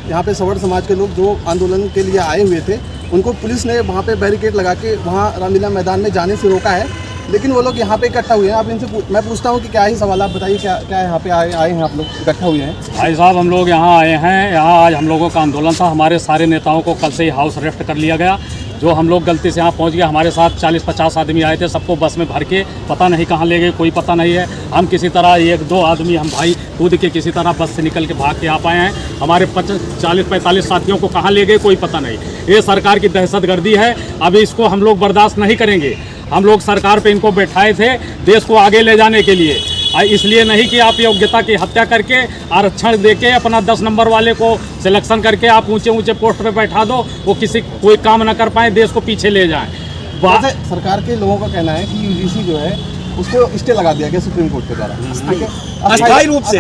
यहाँ पे सवर्ण समाज के लोग जो आंदोलन के लिए आए हुए थे, उनको पुलिस ने वहाँ पे बैरिकेड लगा के वहाँ रामलीला मैदान में जाने से रोका है, लेकिन वो लोग यहाँ पे इकट्ठा हुए हैं। आप इनसे मैं पूछता हूँ कि क्या ही सवाल, आप बताइए क्या क्या यहाँ पे आए हैं आप लोग, इकट्ठा हुए हैं? भाई साहब, हम लोग यहाँ आए हैं, यहाँ आज हम लोगों का आंदोलन था। हमारे सारे नेताओं को कल से ही हाउस अरेस्ट कर लिया गया। जो हम लोग गलती से यहाँ पहुँच गए, हमारे साथ 40-50 आदमी आए थे, सबको बस में भर के पता नहीं कहाँ ले गए, कोई पता नहीं है। हम किसी तरह 1-2 आदमी हम भाई कूद के किसी तरह बस से निकल के भाग के आ पाए हैं। हमारे 40-45 साथियों को कहाँ ले गए कोई पता नहीं। ये सरकार की दहशतगर्दी है, अभी इसको हम लोग बर्दाश्त नहीं करेंगे। हम लोग सरकार पे इनको बैठाए थे देश को आगे ले जाने के लिए, इसलिए नहीं कि आप योग्यता की हत्या करके आरक्षण देके अपना 10 नंबर वाले को सिलेक्शन करके आप ऊंचे ऊंचे पोस्ट पे बैठा दो, वो कोई काम ना कर पाए, देश को पीछे ले जाएं। सरकार के लोगों का कहना है कि यूजीसी जो है उसको स्टे लगा दिया गया सुप्रीम कोर्ट के द्वारा, अस्थायी रूप से।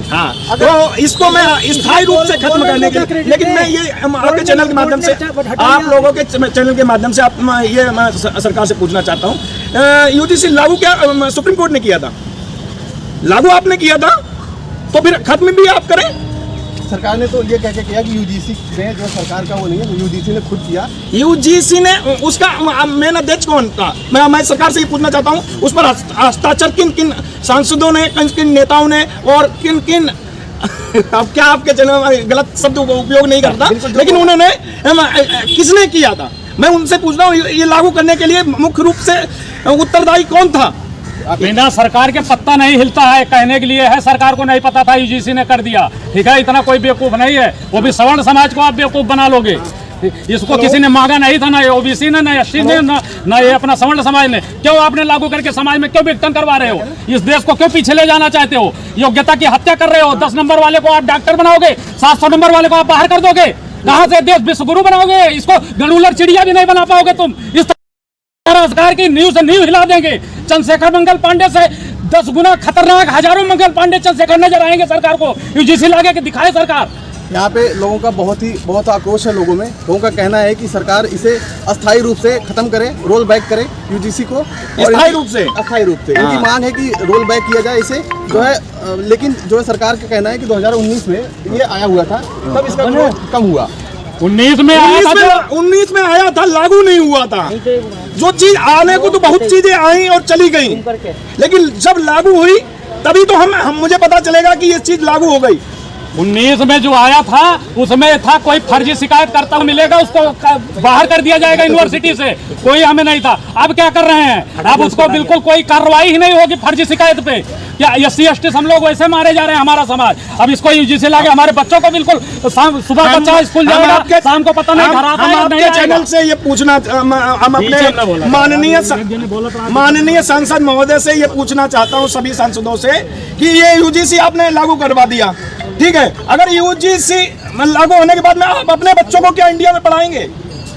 हाँ, तो इसको मैं स्थायी रूप से खत्म करने के लिए, लेकिन मैं ये आपके चैनल के माध्यम से, आप लोगों के चैनल के माध्यम से मैं सरकार से पूछना चाहता हूँ, यूजीसी लागू क्या सुप्रीम कोर्ट ने किया था, लागू आपने किया था, तो फिर खत्म भी आप करें। सरकार ने तो ये कह के किया कि यूजीसी ने, जो सरकार का वो नहीं है, यूजीसी ने खुद किया। यूजीसी ने उसका मेन अध्यक्ष कौन था? मैं सरकार से ही पूछना चाहता हूँ, उस पर हस्ताक्षर किन किन सांसदों ने, किन किन नेताओं ने और किन किन अब क्या आपके चैनल गलत शब्द उपयोग नहीं करता, लेकिन उन्होंने किसने किया था? मैं उनसे पूछ रहा हूँ, ये लागू करने के लिए मुख्य रूप से उत्तरदायी कौन था? बिना सरकार के पत्ता नहीं हिलता है, कहने के लिए है। सरकार को नहीं पता था, यूजीसी ने कर दिया, ठीक है। इतना कोई बेवकूफ़ नहीं है, वो भी सवर्ण समाज को आप बेवकूफ़ बना लोगे। इसको किसी ने मांगा नहीं था, ना ये ओबीसी ने, ना एससी ने, ना ये अपना सवर्ण समाज ने। क्यों आपने लागू करके समाज में क्यों विघटन करवा रहे हो? इस देश को क्यों पीछे ले जाना चाहते हो? योग्यता की हत्या कर रहे हो। 10 नंबर वाले को आप डॉक्टर बनाओगे, 700 नंबर वाले को आप बाहर कर दोगे। कहाँ से देश विश्वगुरु बनाओगे? इसको गणुलर चिड़िया भी नहीं बना पाओगे तुम। इस सरकार की न्यूज हिला देंगे। चंद्रशेखर मंगल पांडे से 10 गुना खतरनाक हजारों मंगल पांडे चंद्रशेखर नजर आएंगे सरकार को। यूजीसी लागे के दिखाए सरकार। यहाँ पे लोगों का बहुत आक्रोश है। लोगों का कहना है कि सरकार इसे अस्थायी रूप से खत्म करे, रोल बैक करे यूजीसी को। अस्थायी रूप से इनकी मांग है कि रोल बैक किया जाए इसे, जो है। लेकिन जो है सरकार का कहना है कि 2019 में ये आया हुआ था, तब इसका कम हुआ। 19 में आया था, लागू नहीं हुआ था। जो चीज आने को तो बहुत चीजें आई और चली गई, लेकिन जब लागू हुई तभी तो हम मुझे पता चलेगा कि ये चीज लागू हो गई। 19 में जो आया था उसमें था कोई फर्जी शिकायत करता हुआ मिलेगा उसको बाहर कर दिया जाएगा यूनिवर्सिटी से, कोई हमें नहीं था। अब क्या कर रहे हैं? अब उसको बिल्कुल कोई कार्रवाई ही नहीं होगी फर्जी शिकायत पे। क्या SC ST हम लोग वैसे मारे जा रहे हैं हमारा समाज? अब इसको यूजीसी लागे, हमारे बच्चों को बिल्कुल सुबह बच्चा स्कूल जाएगा, शाम को पता नहीं घर आता है नहीं आएगा। चैनल से ये पूछना, हम अपने माननीय सांसद महोदय से ये पूछना चाहता हूँ, सभी सांसदों से, कि ये यूजीसी आपने लागू करवा दिया, ठीक है। अगर यूजीसी लागू होने के बाद में आप अपने बच्चों को क्या इंडिया में पढ़ाएंगे?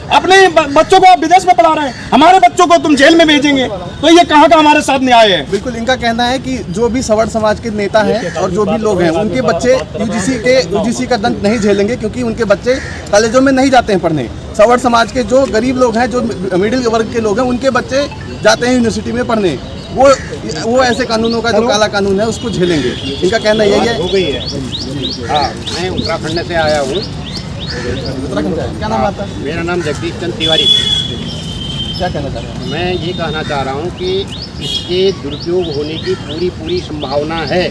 अपने बच्चों को आप विदेश में पढ़ा रहे हैं, हमारे बच्चों को तुम जेल में भेजेंगे, तो ये कहाँ का हमारे साथ न्याय है? बिल्कुल, इनका कहना है कि जो भी सवर्ण समाज के नेता हैं और जो भी लोग हैं, उनके बच्चे यूजीसी का दंड नहीं झेलेंगे, क्योंकि उनके बच्चे कॉलेजों में नहीं जाते हैं पढ़ने। सवर्ण समाज के जो गरीब लोग हैं, जो मिडिल वर्ग के लोग हैं, उनके बच्चे जाते हैं यूनिवर्सिटी में पढ़ने। वो ऐसे कानूनों का जो काला कानून है उसको झेलेंगे। इनका कहना यही है। हो गई है। हाँ, मैं उत्तराखंड से आया हूँ। उत्तराखंड से क्या नाम आता है? मेरा नाम जगदीश चंद तिवारी। क्या कहना चाह रहे हैं? मैं ये कहना चाह रहा हूँ कि इसके दुरुपयोग होने की पूरी संभावना है।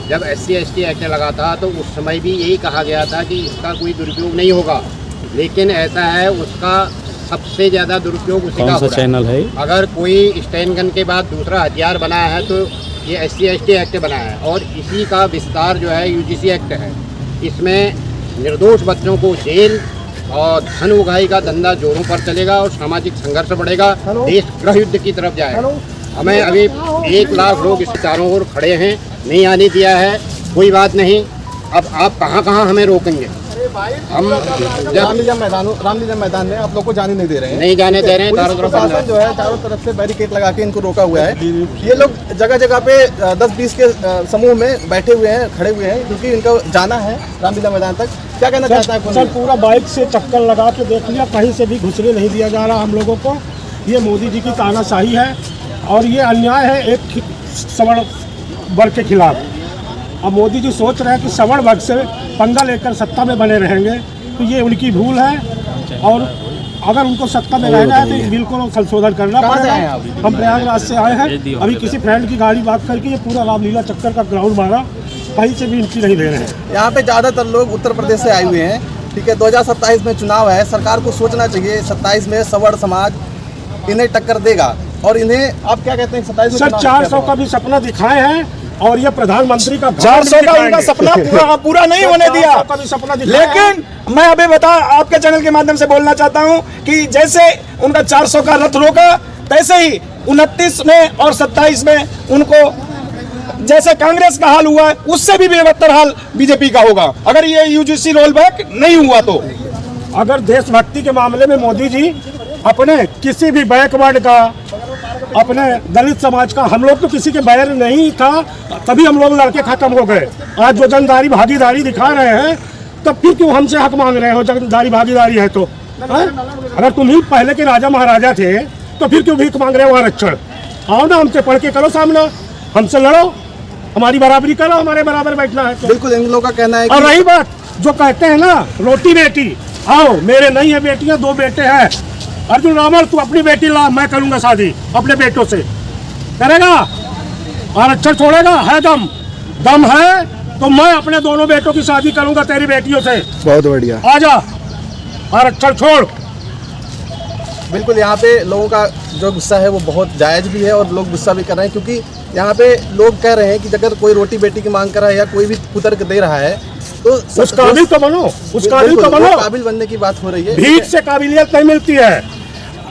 जब SC ST एक्ट लगा था तो उस समय भी यही कहा गया था कि इसका कोई दुरुपयोग नहीं होगा, लेकिन ऐसा है उसका सबसे ज़्यादा दुरुपयोग उसी का हो रहा है। अगर कोई स्टैंड गन के बाद दूसरा हथियार बनाया है तो ये SC ST एक्ट बना है, और इसी का विस्तार जो है यूजीसी एक्ट है। इसमें निर्दोष बच्चों को जेल और धन उगाही का धंधा जोरों पर चलेगा और सामाजिक संघर्ष बढ़ेगा, देश गृह युद्ध की तरफ जाएगा। हमें अभी 1 लाख लोग इस चारों ओर खड़े हैं, नहीं आने दिया है, कोई बात नहीं। अब आप कहाँ हमें रोकेंगे? हम रामलीला मैदान में आप लोग को जाने नहीं दे रहे हैं। नहीं जाने दे रहे हैं। प्रशासन जो है चारों तरफ से बैरिकेड लगा के इनको रोका हुआ है। ये लोग जगह जगह पे 10-20 के समूह में बैठे हुए हैं, खड़े हुए हैं, क्योंकि इनको जाना है रामलीला मैदान तक। क्या कहना चाहता है? सर, पूरा बाइक से चक्कर लगा के देख लिया, कहीं से भी घुसने नहीं दिया जा रहा हम लोगों को। ये मोदी जी की तानाशाही है और ये अन्याय है एक सवर्ण वर्ग के खिलाफ। अब मोदी जी सोच रहे हैं कि सवर्ण वर्ग से पंगा लेकर सत्ता में बने रहेंगे, तो ये उनकी भूल है। और अगर उनको सत्ता में रहना है तो इस बिल को संशोधन करना पड़ेगा। हम प्रयागराज से आए हैं, अभी किसी फ्रेंड की गाड़ी बात करके ये पूरा रामलीला चक्कर का ग्राउंड मारा, कहीं से भी इनकी नहीं ले रहे हैं। यहाँ पे ज़्यादातर लोग उत्तर प्रदेश से आए हुए हैं, ठीक है। 2027 में चुनाव है, सरकार को सोचना चाहिए 27 में सवर्ण समाज इन्हें टक्कर देगा। और इन्हें आप क्या कहते हैं 27 में सर 400 का भी सपना दिखाए हैं, और ये प्रधानमंत्री का 400 का उनका सपना पूरा नहीं होने दिया। लेकिन मैं अभी आपके चैनल के माध्यम से बोलना चाहता हूं कि जैसे उनका 400 का रथ रोका, तैसे ही 29 में और 27 में उनको जैसे कांग्रेस का हाल हुआ है उससे भी बेहतर हाल बीजेपी का होगा, अगर ये यूजीसी रोल बैक नहीं हुआ तो। अगर देशभक्ति के मामले में मोदी जी अपने किसी भी बैकवर्ड का, अपने दलित समाज का, हम लोग तो किसी के बैर नहीं था, तभी हम लोग लड़के खत्म हो गए। आज जो जनदारी भागीदारी दिखा रहे हैं, तब फिर क्यों हमसे हक मांग रहे हो? जनदारी भागीदारी है तो अगर तुम ही पहले के राजा महाराजा थे तो फिर क्यों भीख मांग रहे हो आरक्षण? आओ ना, हमसे पढ़ के करो सामना, हमसे लड़ो, हमारी बराबरी करो, हमारे बराबर बैठना है तो। बिल्कुल इन लोगों का कहना है। और रही बात जो कहते हैं ना रोटी बेटी, आओ मेरे नहीं है बेटियां, 2 बेटे हैं। अर्जुन रावण तू अपनी बेटी ला, मैं करूंगा शादी अपने बेटों से, करेगा? आरक्षण छोड़ेगा? है दम है तो मैं अपने दोनों बेटों की शादी करूंगा तेरी बेटियों से। बहुत बढ़िया, आजा, आरक्षण छोड़। बिल्कुल यहाँ पे लोगों का जो गुस्सा है वो बहुत जायज़ भी है, और लोग गुस्सा भी कर रहे हैं, क्योंकि यहाँ पे लोग कह रहे हैं कि अगर कोई रोटी बेटी की मांग कर रहा है या कोई भी पुत्र दे रहा है तो उस काबिल तो बनो, उस काबिल तो बनो। काबिल बनने की बात हो रही है, भीख से काबिलियत नहीं मिलती है।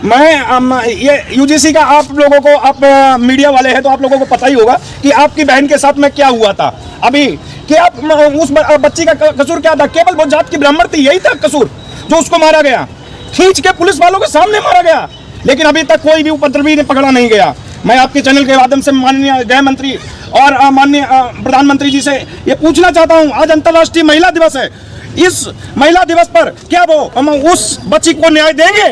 मैं ये यूजीसी का आप लोगों को, आप मीडिया वाले हैं तो आप लोगों को पता ही होगा कि आपकी बहन के साथ में क्या हुआ था अभी, कि आप उस बच्ची का कसूर क्या था? केवल वो जात की ब्राह्मण थी, यही था कसूर जो उसको मारा गया, खींच के पुलिस वालों के सामने मारा गया, लेकिन अभी तक कोई भी उपद्रवी ने पकड़ा नहीं गया। मैं आपके चैनल के माध्यम से माननीय गृह मंत्री और माननीय प्रधानमंत्री जी से ये पूछना चाहता हूँ, आज अंतर्राष्ट्रीय महिला दिवस है, इस महिला दिवस पर क्या वो हम उस बच्ची को न्याय देंगे?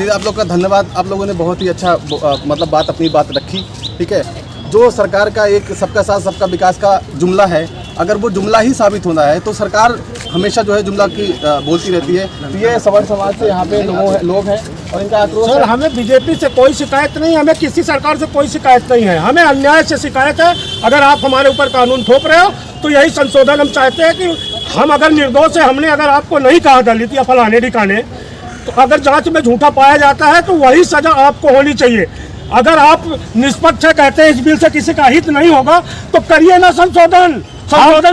आप लोग का धन्यवाद, आप लोगों ने बहुत ही अच्छा मतलब अपनी बात रखी, ठीक है। जो सरकार का एक सबका साथ सबका विकास का जुमला है, अगर वो जुमला ही साबित होना है तो सरकार हमेशा जो है जुमला की बोलती रहती है। तो ये सवर्ण समाज से यहाँ पे लोग हैं और इनका आक्रोश सर, हमें बीजेपी से कोई शिकायत नहीं, हमें किसी सरकार से कोई शिकायत नहीं है, हमें अन्याय से शिकायत है। अगर आप हमारे ऊपर कानून थोप रहे हो तो यही संशोधन हम चाहते हैं कि हम अगर निर्दोष है, हमने अगर आपको नहीं कहा दलित या फलाने ठिकाने, तो अगर जांच में झूठा पाया जाता है तो वही सजा आपको होनी चाहिए। अगर आप निष्पक्ष कहते हैं इस बिल से किसी का हित नहीं होगा तो करिए ना संशोधन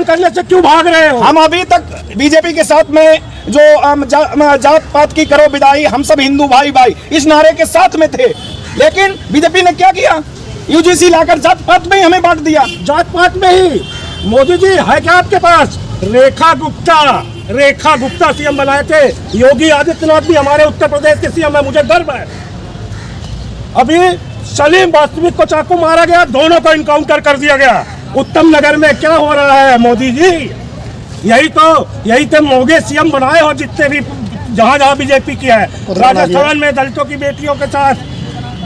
करने से क्यों भाग रहे हो? हम अभी तक बीजेपी के साथ में जो जात पात की करो विदाई, हम सब हिंदू भाई भाई, इस नारे के साथ में थे, लेकिन बीजेपी ने क्या किया? यूजीसी लाकर जात पात में ही हमें बांट दिया। जात पात में ही मोदी जी है क्या आपके पास? रेखा गुप्ता सीएम बनाए थे, योगी आदित्यनाथ भी हमारे उत्तर प्रदेश के सीएम है, मुझे गर्व है। अभी सलीम वास्तविक को चाकू मारा गया, दोनों को इनकाउंटर कर दिया गया। उत्तम नगर में क्या हो रहा है मोदी जी? यही तो मोगे सीएम बनाए हो जितने भी जहां बीजेपी की है। राजस्थान में दलितों की बेटियों के साथ,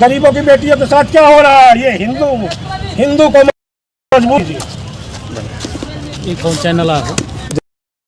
गरीबों की बेटियों के साथ क्या हो रहा है? ये हिंदू को मजबूत। चैनल